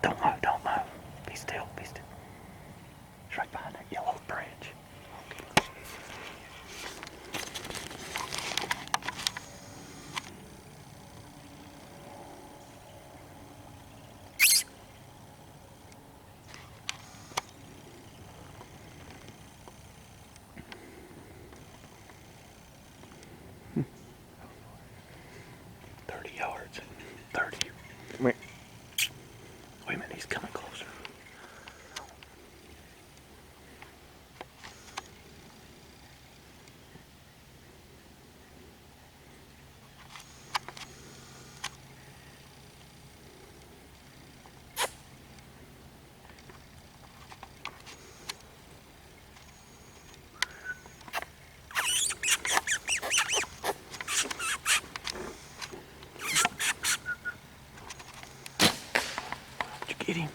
Don't move, don't move. Be still, be still. It's right behind that yellow branch. Okay. 30 yards. 30. Wait. Wait a minute, he's coming closer. Did you get him?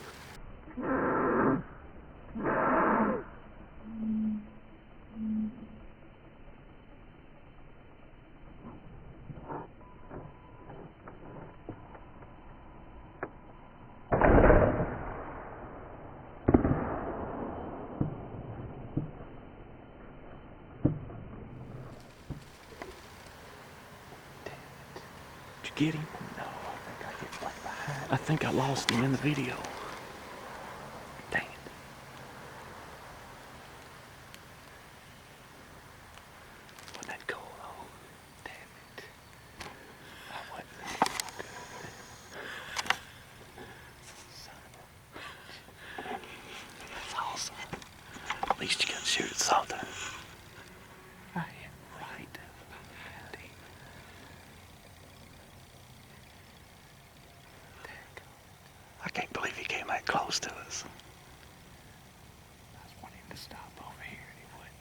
Did you get him? No, I think I hit right behind. I think I lost him in the video. Dang it. Wasn't that cool though? Damn it. I wasn't good. Son of a bitch. That's awesome. At least you got to shoot at something. I hit right behind him. I can't believe he came that close to us. I was wanting him to stop over here and he wouldn't.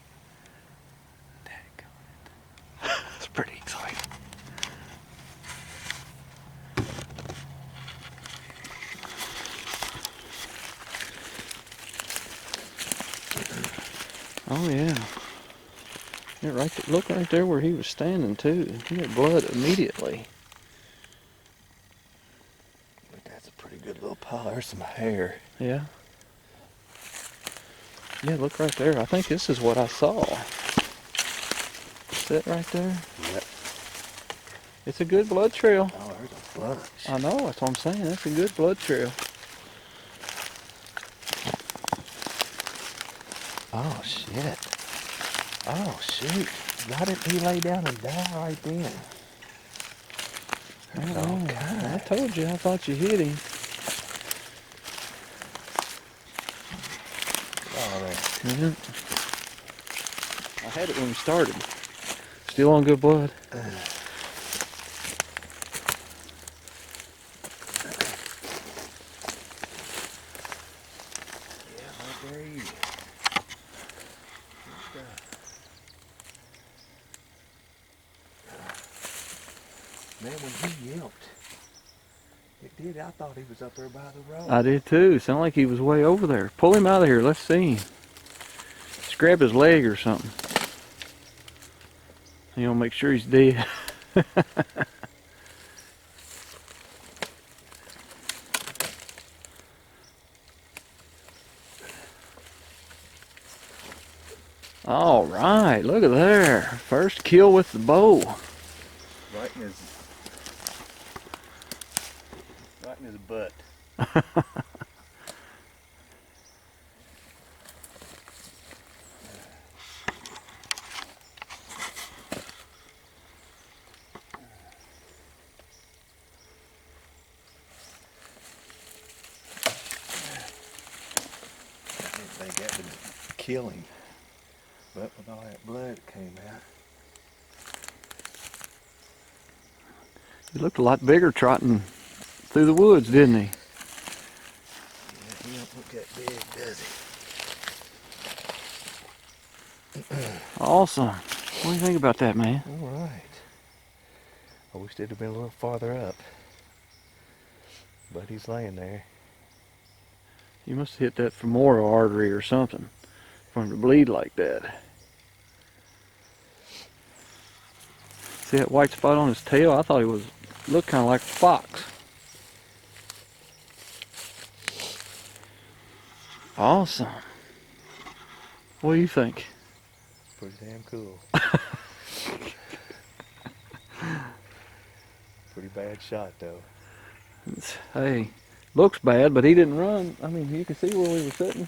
It's pretty exciting. Oh yeah. Yeah, right there, look right there where he was standing too. He had blood immediately. That's a pretty good little pile. There's some hair. Yeah. Yeah, look right there. I think this is what I saw. Is that right there? Yep. It's a good blood trail. Oh, there's a bunch. I know, that's what I'm saying. That's a good blood trail. Oh, shit. Oh, shoot. Why didn't he lay down and die right then? I told you, I thought you hit him. Oh, there. Yeah. I had it when we started. Still on good blood. Man, when he yelped, it did. I thought he was up there by the road. I did too. Sounded like he was way over there. Pull him out of here. Let's see him. Just grab his leg or something. You know, make sure he's dead. All right, look at there. First kill with the bow. Right in his butt. I think that would kill him, but with all that blood that came out. He looked a lot bigger trotting through the woods, didn't he? Yeah, he don't look that big, does he? Awesome. What do you think about that, man? All right. I wish they'd have been a little farther up, but he's laying there. You must have hit that femoral artery or something for him to bleed like that. See that white spot on his tail? I thought he looked kind of like a fox. Awesome. What do you think? Pretty damn cool. Pretty bad shot though. Hey, looks bad, but he didn't run. I mean, you can see where we were sitting.